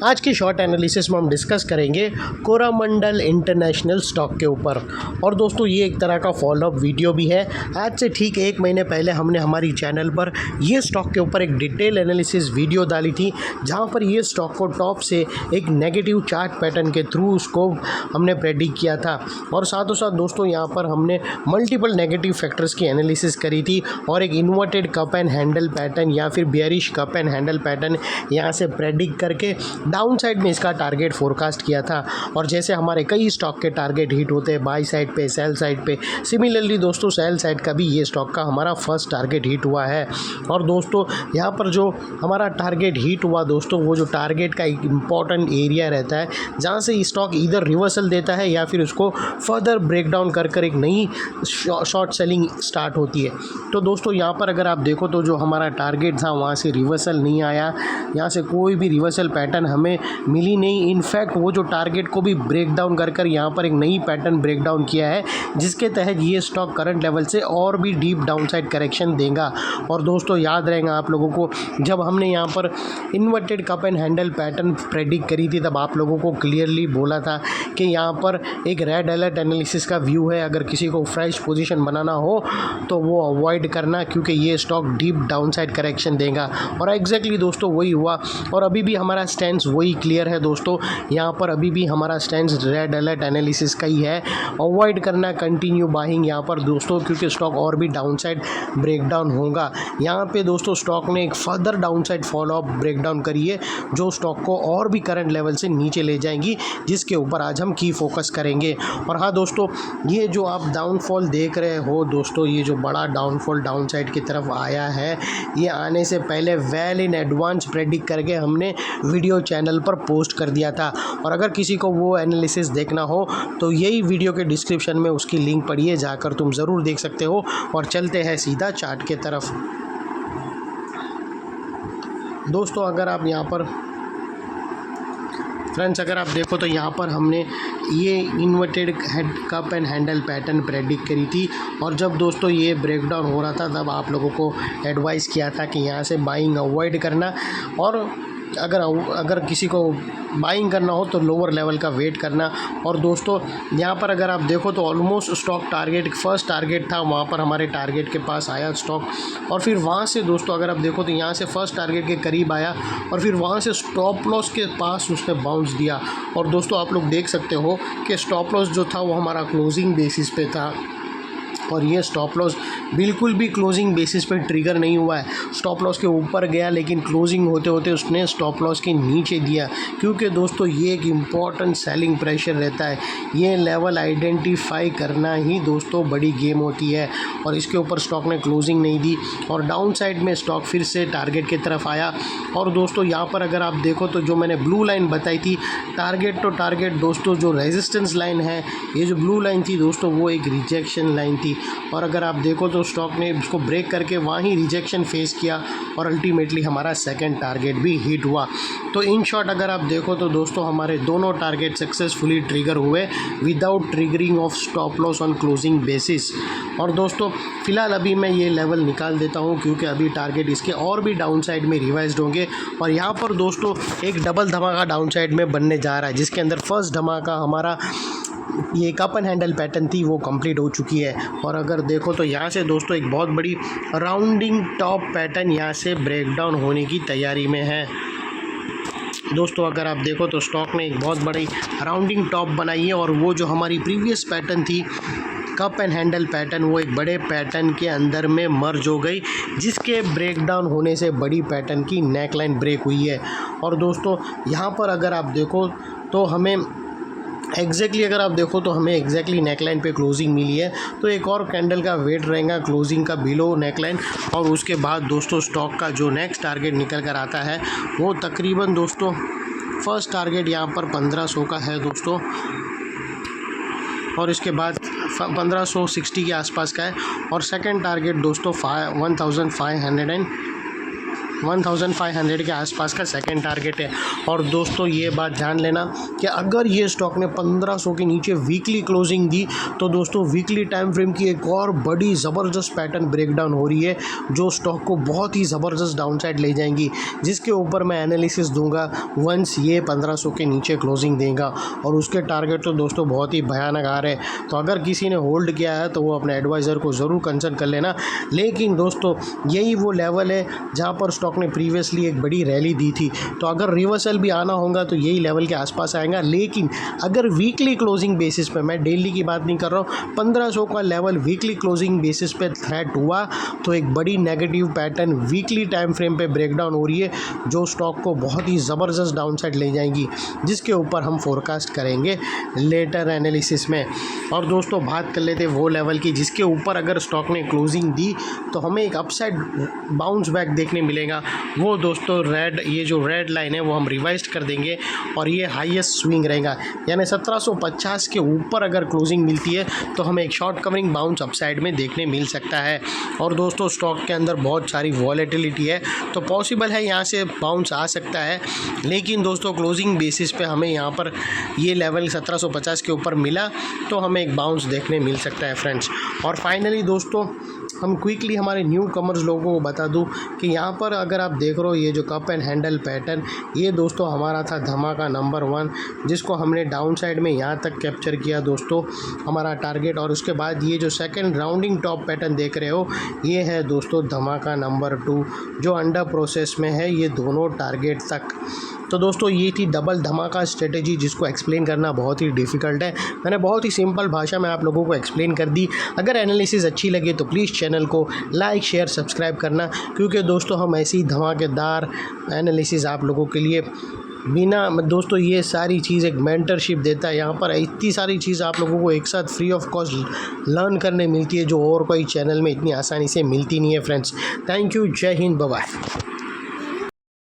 आज की short analysis में हम डिस्कस करेंगे कोरामंडल इंटरनेशनल स्टॉक के ऊपर। और दोस्तों ये एक तरह का फॉलोअप वीडियो भी है। आज से ठीक एक महीने पहले हमने हमारी चैनल पर ये स्टॉक के ऊपर एक डिटेल एनालिसिस वीडियो डाली थी, जहां पर ये स्टॉक को टॉप से एक नेगेटिव चार्ट पैटर्न के थ्रू उसको हमने प्रेडिक्ट किया था। और साथों साथ दोस्तों यहाँ पर हमने मल्टीपल नेगेटिव फैक्टर्स की एनालिसिस करी थी और एक inverted cup and handle pattern या फिर bearish cup and handle pattern यहाँ से प्रेडिक्ट करके डाउन साइड में इसका टारगेट फोरकास्ट किया था। और जैसे हमारे कई स्टॉक के टारगेट हिट होते हैं बाई साइड पे, सेल साइड पे, सिमिलरली दोस्तों सेल साइड का भी ये स्टॉक का हमारा फर्स्ट टारगेट हिट हुआ है। और दोस्तों यहाँ पर जो हमारा टारगेट हिट हुआ दोस्तों, वो जो टारगेट का एक इम्पॉर्टेंट एरिया रहता है जहाँ से स्टॉक इधर रिवर्सल देता है या फिर उसको फर्दर ब्रेक डाउन कर एक नई शॉर्ट सेलिंग स्टार्ट होती है। तो दोस्तों यहाँ पर अगर आप देखो तो जो हमारा टारगेट था वहाँ से रिवर्सल नहीं आया, यहाँ से कोई भी रिवर्सल पैटर्न हमें मिली नहीं। इनफैक्ट वो जो टारगेट को भी ब्रेक डाउन कर यहाँ पर एक नई पैटर्न ब्रेक डाउन किया है, जिसके तहत ये स्टॉक करंट लेवल से और भी डीप डाउन साइड करेक्शन देगा। और दोस्तों याद रहेगा आप लोगों को, जब हमने यहाँ पर inverted cup and handle pattern predict करी थी, तब आप लोगों को क्लियरली बोला था कि यहाँ पर एक रेड अलर्ट एनालिसिस का व्यू है। अगर किसी को फ्रेश पोजीशन बनाना हो तो वो अवॉइड करना, क्योंकि ये stock deep down side correction देगा। और एग्जैक्टली दोस्तों वही हुआ। और अभी भी हमारा स्टैंड वही क्लियर है दोस्तों, यहाँ पर अभी भी हमारा स्टैंड रेड अलर्ट एनालिसिस का ही है। अवॉइड करना कंटिन्यू बाइंग यहाँ पर दोस्तों, क्योंकि स्टॉक और भी डाउन साइड ब्रेक डाउन होगा। यहाँ पे दोस्तों स्टॉक ने एक further down side follow up break down करी है, जो स्टॉक को और भी करंट लेवल से नीचे ले जाएंगी, जिसके ऊपर आज हम की फोकस करेंगे। और हाँ दोस्तों, ये जो आप डाउनफॉल देख रहे हो दोस्तों, ये जो बड़ा डाउनफॉल डाउन साइड की तरफ आया है, ये आने से पहले वेल इन एडवांस प्रेडिक्ट करके हमने वीडियो चैनल पर पोस्ट कर दिया था। और अगर किसी को वो एनालिसिस देखना हो तो यही वीडियो के डिस्क्रिप्शन में उसकी लिंक पड़ी है, जाकर तुम ज़रूर देख सकते हो। और चलते हैं सीधा चार्ट के तरफ। दोस्तों अगर आप यहाँ पर फ्रेंड्स अगर आप देखो तो यहाँ पर हमने ये inverted head cup and handle pattern predict करी थी। और जब दोस्तों ये ब्रेक डाउन हो रहा था, तब आप लोगों को एडवाइस किया था कि यहाँ से बाइंग अवॉइड करना, और अगर किसी को बाइंग करना हो तो लोअर लेवल का वेट करना। और दोस्तों यहाँ पर अगर आप देखो तो almost stock target, first target था, वहाँ पर हमारे टारगेट के पास आया स्टॉक। और फिर वहाँ से दोस्तों अगर आप देखो तो यहाँ से फर्स्ट टारगेट के करीब आया और फिर वहाँ से स्टॉप लॉस के पास उसने बाउंस दिया। और दोस्तों आप लोग देख सकते हो कि स्टॉप लॉस जो था वो हमारा क्लोजिंग बेसिस पे था, और ये स्टॉप लॉस बिल्कुल भी क्लोजिंग बेसिस पे ट्रिगर नहीं हुआ है। स्टॉप लॉस के ऊपर गया, लेकिन क्लोजिंग होते होते उसने स्टॉप लॉस के नीचे दिया, क्योंकि दोस्तों ये एक इम्पॉर्टेंट सेलिंग प्रेशर रहता है। ये लेवल आइडेंटिफाई करना ही दोस्तों बड़ी गेम होती है। और इसके ऊपर स्टॉक ने क्लोजिंग नहीं दी और डाउन साइड में स्टॉक फिर से टारगेट की तरफ आया। और दोस्तों यहाँ पर अगर आप देखो तो जो मैंने ब्लू लाइन बताई थी, टारगेट तो टारगेट दोस्तों, जो रेजिस्टेंस लाइन है, ये जो ब्लू लाइन थी दोस्तों, वो एक रिजेक्शन लाइन थी। और अगर आप देखो तो स्टॉक ने उसको ब्रेक करके वहाँ ही रिजेक्शन फेस किया और अल्टीमेटली हमारा सेकंड टारगेट भी हिट हुआ। तो इन शॉर्ट अगर आप देखो तो दोस्तों हमारे दोनों टारगेट सक्सेसफुली ट्रिगर हुए without triggering of stop loss on closing basis. और दोस्तों फ़िलहाल अभी मैं ये लेवल निकाल देता हूँ, क्योंकि अभी टारगेट इसके और भी डाउन साइड में रिवाइज्ड होंगे। और यहाँ पर दोस्तों एक डबल धमाका डाउन साइड में बनने जा रहा है, जिसके अंदर फर्स्ट धमाका हमारा ये कप एंड हैंडल पैटर्न थी, वो कंप्लीट हो चुकी है। और अगर देखो तो यहाँ से दोस्तों एक बहुत बड़ी राउंडिंग टॉप पैटर्न यहाँ से ब्रेक डाउन होने की तैयारी में है। दोस्तों अगर आप देखो तो स्टॉक ने एक बहुत बड़ी राउंडिंग टॉप बनाई है, और वो जो हमारी प्रीवियस पैटर्न थी कप एंड हैंडल पैटर्न, वो एक बड़े पैटर्न के अंदर में मर्ज हो गई, जिसके ब्रेक डाउन होने से बड़ी पैटर्न की नेक लाइन ब्रेक हुई है। और दोस्तों यहाँ पर अगर आप देखो तो हमें अगर आप देखो तो हमें एग्जैक्टली नेकलाइन पे क्लोजिंग मिली है। तो एक और कैंडल का वेट रहेगा क्लोजिंग का बिलो नेकलाइन, और उसके बाद दोस्तों स्टॉक का जो नेक्स्ट टारगेट निकल कर आता है, वो तकरीबन दोस्तों फर्स्ट टारगेट यहाँ पर 1500 का है दोस्तों, और इसके बाद 1560 के आसपास का है। और सेकंड टारगेट दोस्तों 1500 1500 के आसपास का सेकंड टारगेट है। और दोस्तों ये बात ध्यान लेना कि अगर ये स्टॉक ने 1500 के नीचे वीकली क्लोजिंग दी तो दोस्तों वीकली टाइम फ्रेम की एक और बड़ी ज़बरदस्त पैटर्न ब्रेकडाउन हो रही है जो स्टॉक को बहुत ही ज़बरदस्त डाउनसाइड ले जाएंगी, जिसके ऊपर मैं एनालिसिस दूंगा वंस ये 1500 के नीचे क्लोजिंग देगा। और उसके टारगेट तो दोस्तों बहुत ही भयानक आ रहे हैं। तो अगर किसी ने होल्ड किया है तो वो अपने एडवाइज़र को ज़रूर कंसल्ट कर लेना। लेकिन दोस्तों यही वो लेवल है जहाँ पर स्टॉक ने प्रीवियसली एक बड़ी रैली दी थी, तो अगर रिवर्सल भी आना होगा तो यही लेवल के आसपास आएगा। लेकिन अगर वीकली क्लोजिंग बेसिस पे, मैं डेली की बात नहीं कर रहा हूँ, 1500 का लेवल वीकली क्लोजिंग बेसिस पे थ्रेट हुआ तो एक बड़ी negative pattern weekly time frame पे ब्रेकडाउन हो रही है जो स्टॉक को बहुत ही ज़बरदस्त डाउनसाइड ले जाएंगी, जिसके ऊपर हम फोरकास्ट करेंगे लेटर एनालिसिस में। और दोस्तों बात कर लेते वो लेवल की जिसके ऊपर अगर स्टॉक ने क्लोजिंग दी तो हमें एक अपसाइड बाउंस बैक देखने मिलेगा। वो दोस्तों ये जो रेड लाइन है वो हम रिवाइज कर देंगे और ये हाईएस्ट स्विंग रहेगा, यानी 1750 के ऊपर अगर क्लोजिंग मिलती है तो हमें एक शॉर्ट कवरिंग बाउंस अपसाइड में देखने मिल सकता है। और दोस्तों स्टॉक के अंदर बहुत सारी वॉलेटिलिटी है तो पॉसिबल है यहाँ से बाउंस आ सकता है। लेकिन दोस्तों क्लोजिंग बेसिस पे हमें यहाँ पर ये लेवल 1750 के ऊपर मिला तो हमें एक बाउंस देखने मिल सकता है फ्रेंड्स। और फाइनली दोस्तों हम क्विकली हमारे न्यू कमर्स लोगों को बता दूं कि यहाँ पर अगर आप देख रहे हो ये जो कप एंड हैंडल पैटर्न, ये दोस्तों हमारा था धमाका नंबर 1 जिसको हमने डाउन साइड में यहाँ तक कैप्चर किया दोस्तों हमारा टारगेट। और उसके बाद ये जो सेकंड राउंडिंग टॉप पैटर्न देख रहे हो ये है दोस्तों धमाका नंबर 2 जो अंडर प्रोसेस में है, ये दोनों टारगेट तक। तो दोस्तों ये थी डबल धमाका स्ट्रेटेजी जिसको एक्सप्लेन करना बहुत ही डिफ़िकल्ट है। मैंने बहुत ही सिंपल भाषा में आप लोगों को एक्सप्लेन कर दी। अगर एनालिसिस अच्छी लगे तो प्लीज़ चैनल को लाइक शेयर सब्सक्राइब करना, क्योंकि दोस्तों हम ऐसी धमाकेदार एनालिसिस आप लोगों के लिए बिना दोस्तों ये सारी चीज़ एक मेंटरशिप देता है। यहाँ पर इतनी सारी चीज़ आप लोगों को एक साथ फ्री ऑफ कॉस्ट लर्न करने मिलती है जो और कोई चैनल में इतनी आसानी से मिलती नहीं है फ्रेंड्स। थैंक यू, जय हिंद, बाय बाय।